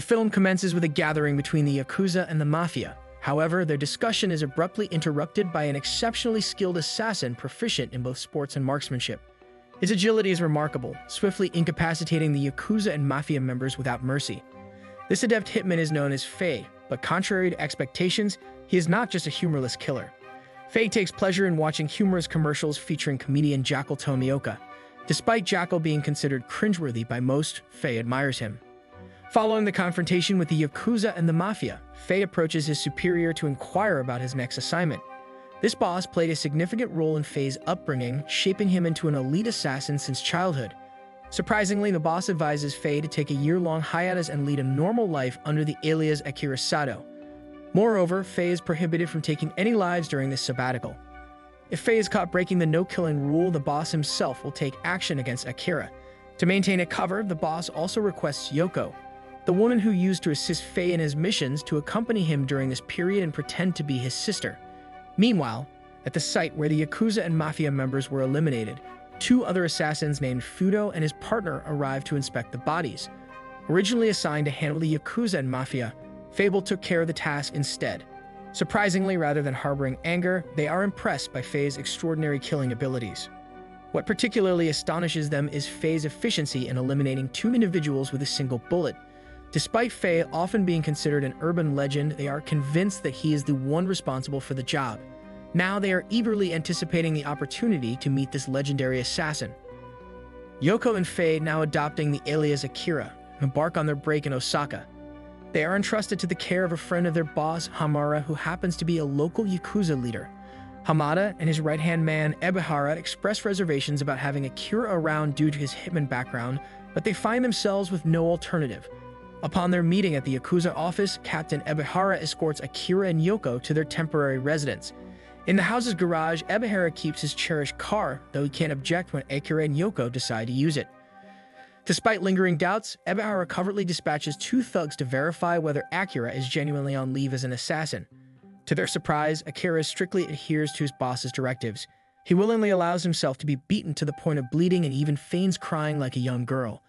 film commences with a gathering between the Yakuza and the Mafia. However, their discussion is abruptly interrupted by an exceptionally skilled assassin proficient in both sports and marksmanship. His agility is remarkable, swiftly incapacitating the Yakuza and Mafia members without mercy. This adept hitman is known as Faye, but contrary to expectations, he is not just a humorless killer. Faye takes pleasure in watching humorous commercials featuring comedian Jackal Tomioka. Despite Jackal being considered cringeworthy by most, Faye admires him. Following the confrontation with the Yakuza and the Mafia, Faye approaches his superior to inquire about his next assignment. This boss played a significant role in Faye's upbringing, shaping him into an elite assassin since childhood. Surprisingly, the boss advises Faye to take a year-long hiatus and lead a normal life under the alias Akira Sato. Moreover, Faye is prohibited from taking any lives during this sabbatical. If Faye is caught breaking the no-killing rule, the boss himself will take action against Akira. To maintain a cover, the boss also requests Yoko, the woman who used to assist Faye in his missions, to accompany him during this period and pretend to be his sister. Meanwhile, at the site where the Yakuza and Mafia members were eliminated, two other assassins named Fudo and his partner arrived to inspect the bodies. Originally assigned to handle the Yakuza and Mafia, Fable took care of the task instead. Surprisingly, rather than harboring anger, they are impressed by Faye's extraordinary killing abilities. What particularly astonishes them is Faye's efficiency in eliminating two individuals with a single bullet. Despite Faye often being considered an urban legend, they are convinced that he is the one responsible for the job. Now they are eagerly anticipating the opportunity to meet this legendary assassin. Yoko and Faye, now adopting the alias Akira, embark on their break in Osaka. They are entrusted to the care of a friend of their boss, Hamada, who happens to be a local Yakuza leader. Hamada and his right-hand man, Ebihara, express reservations about having Akira around due to his hitman background, but they find themselves with no alternative. Upon their meeting at the Yakuza office, Captain Ebihara escorts Akira and Yoko to their temporary residence. In the house's garage, Ebihara keeps his cherished car, though he can't object when Akira and Yoko decide to use it. Despite lingering doubts, Ebihara covertly dispatches two thugs to verify whether Akira is genuinely on leave as an assassin. To their surprise, Akira strictly adheres to his boss's directives. He willingly allows himself to be beaten to the point of bleeding and even feigns crying like a young girl.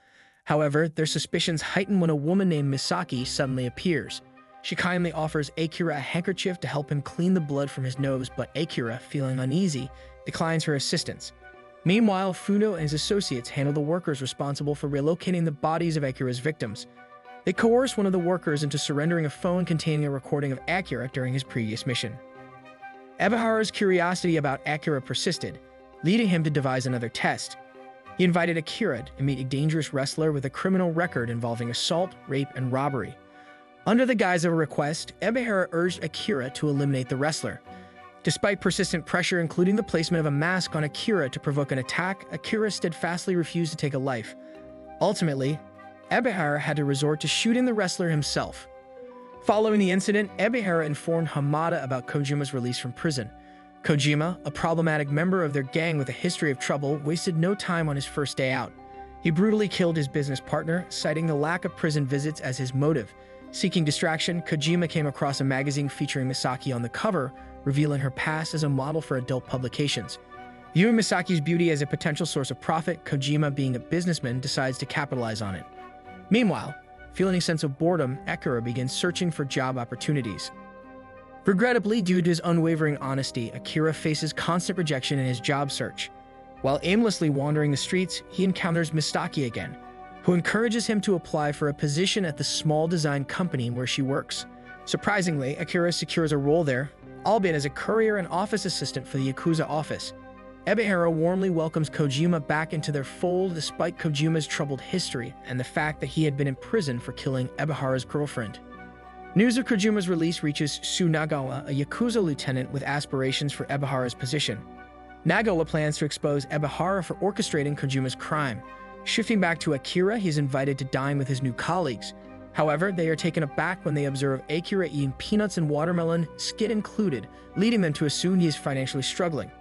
However, their suspicions heighten when a woman named Misaki suddenly appears. She kindly offers Akira a handkerchief to help him clean the blood from his nose, but Akira, feeling uneasy, declines her assistance. Meanwhile, Fudo and his associates handle the workers responsible for relocating the bodies of Akira's victims. They coerce one of the workers into surrendering a phone containing a recording of Akira during his previous mission. Ebihara's curiosity about Akira persisted, leading him to devise another test. He invited Akira to meet a dangerous wrestler with a criminal record involving assault, rape, and robbery. Under the guise of a request, Ebihara urged Akira to eliminate the wrestler. Despite persistent pressure, including the placement of a mask on Akira to provoke an attack, Akira steadfastly refused to take a life. Ultimately, Ebihara had to resort to shooting the wrestler himself. Following the incident, Ebihara informed Hamada about Kojima's release from prison. Kojima, a problematic member of their gang with a history of trouble, wasted no time on his first day out. He brutally killed his business partner, citing the lack of prison visits as his motive. Seeking distraction, Kojima came across a magazine featuring Misaki on the cover, revealing her past as a model for adult publications. Viewing Misaki's beauty as a potential source of profit, Kojima, being a businessman, decides to capitalize on it. Meanwhile, feeling a sense of boredom, Akira begins searching for job opportunities. Regrettably, due to his unwavering honesty, Akira faces constant rejection in his job search. While aimlessly wandering the streets, he encounters Misaki again, who encourages him to apply for a position at the small design company where she works. Surprisingly, Akira secures a role there, albeit as a courier and office assistant for the Yakuza office. Ebihara warmly welcomes Kojima back into their fold despite Kojima's troubled history and the fact that he had been in prison for killing Ebihara's girlfriend. News of Kojima's release reaches Su Nagawa, a Yakuza lieutenant with aspirations for Ebihara's position. Nagawa plans to expose Ebihara for orchestrating Kojima's crime. Shifting back to Akira, he's invited to dine with his new colleagues. However, they are taken aback when they observe Akira eating peanuts and watermelon, skin included, leading them to assume he is financially struggling.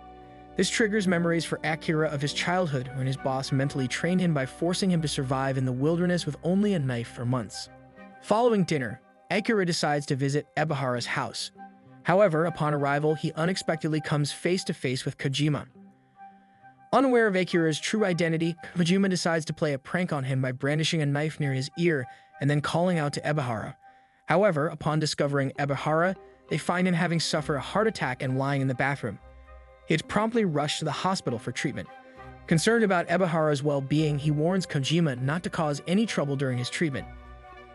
This triggers memories for Akira of his childhood when his boss mentally trained him by forcing him to survive in the wilderness with only a knife for months. Following dinner, Akira decides to visit Ebihara's house. However, upon arrival, he unexpectedly comes face to face with Kojima. Unaware of Akira's true identity, Kojima decides to play a prank on him by brandishing a knife near his ear, and then calling out to Ebihara. However, upon discovering Ebihara, they find him having suffered a heart attack and lying in the bathroom. He is promptly rushed to the hospital for treatment. Concerned about Ebihara's well-being, he warns Kojima not to cause any trouble during his treatment.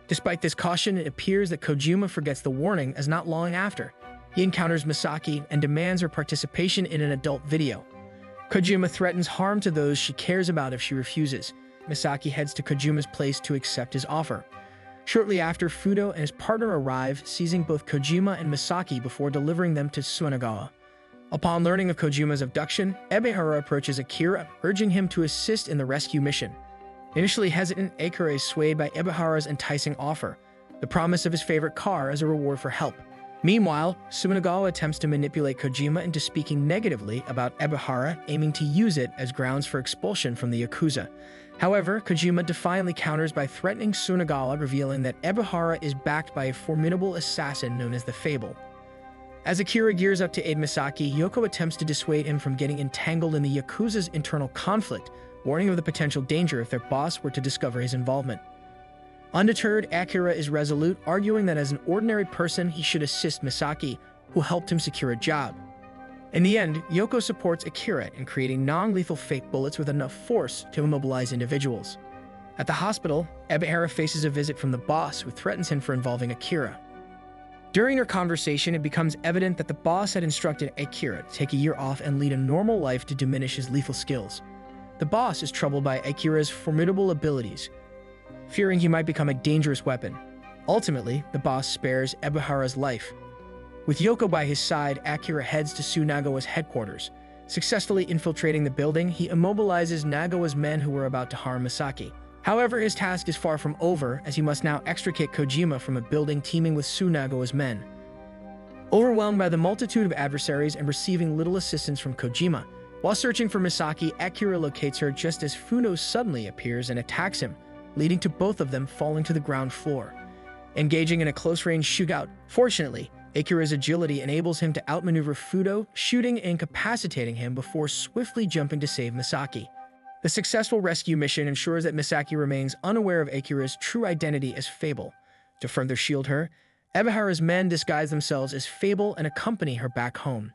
Despite this caution, it appears that Kojima forgets the warning, as not long after, he encounters Misaki and demands her participation in an adult video. Kojima threatens harm to those she cares about if she refuses. Misaki heads to Kojima's place to accept his offer. Shortly after, Fudo and his partner arrive, seizing both Kojima and Misaki before delivering them to Sunagawa. Upon learning of Kojima's abduction, Ebihara approaches Akira, urging him to assist in the rescue mission. Initially hesitant, Akira is swayed by Ebihara's enticing offer, the promise of his favorite car as a reward for help. Meanwhile, Sunagawa attempts to manipulate Kojima into speaking negatively about Ebihara, aiming to use it as grounds for expulsion from the Yakuza. However, Kojima defiantly counters by threatening Sunagawa, revealing that Ebihara is backed by a formidable assassin known as the Fable. As Akira gears up to aid Misaki, Yoko attempts to dissuade him from getting entangled in the Yakuza's internal conflict, warning of the potential danger if their boss were to discover his involvement. Undeterred, Akira is resolute, arguing that as an ordinary person, he should assist Misaki, who helped him secure a job. In the end, Yoko supports Akira in creating non-lethal fake bullets with enough force to immobilize individuals. At the hospital, Ebihara faces a visit from the boss, who threatens him for involving Akira. During their conversation, it becomes evident that the boss had instructed Akira to take a year off and lead a normal life to diminish his lethal skills. The boss is troubled by Akira's formidable abilities, fearing he might become a dangerous weapon. Ultimately, the boss spares Ebihara's life. With Yoko by his side, Akira heads to Sunagawa's headquarters. Successfully infiltrating the building, he immobilizes Nagawa's men who were about to harm Misaki. However, his task is far from over, as he must now extricate Kojima from a building teeming with Sunagawa's men. Overwhelmed by the multitude of adversaries and receiving little assistance from Kojima, while searching for Misaki, Akira locates her just as Funo suddenly appears and attacks him, leading to both of them falling to the ground floor. Engaging in a close-range shootout, fortunately, Akira's agility enables him to outmaneuver Fudo, shooting and incapacitating him before swiftly jumping to save Misaki. The successful rescue mission ensures that Misaki remains unaware of Akira's true identity as Fable. To further shield her, Ebihara's men disguise themselves as Fable and accompany her back home.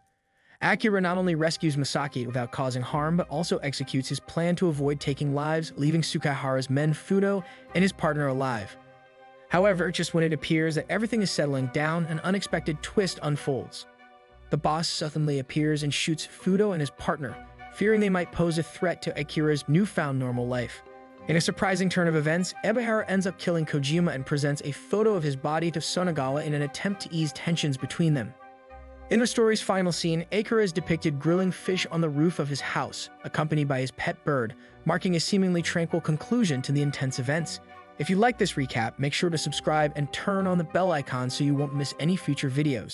Akira not only rescues Misaki without causing harm, but also executes his plan to avoid taking lives, leaving Sukahara's men Fudo and his partner alive. However, just when it appears that everything is settling down, an unexpected twist unfolds. The boss suddenly appears and shoots Fudo and his partner, fearing they might pose a threat to Akira's newfound normal life. In a surprising turn of events, Ebihara ends up killing Kojima and presents a photo of his body to Sunagawa in an attempt to ease tensions between them. In the story's final scene, Akira is depicted grilling fish on the roof of his house, accompanied by his pet bird, marking a seemingly tranquil conclusion to the intense events. If you like this recap, make sure to subscribe and turn on the bell icon so you won't miss any future videos.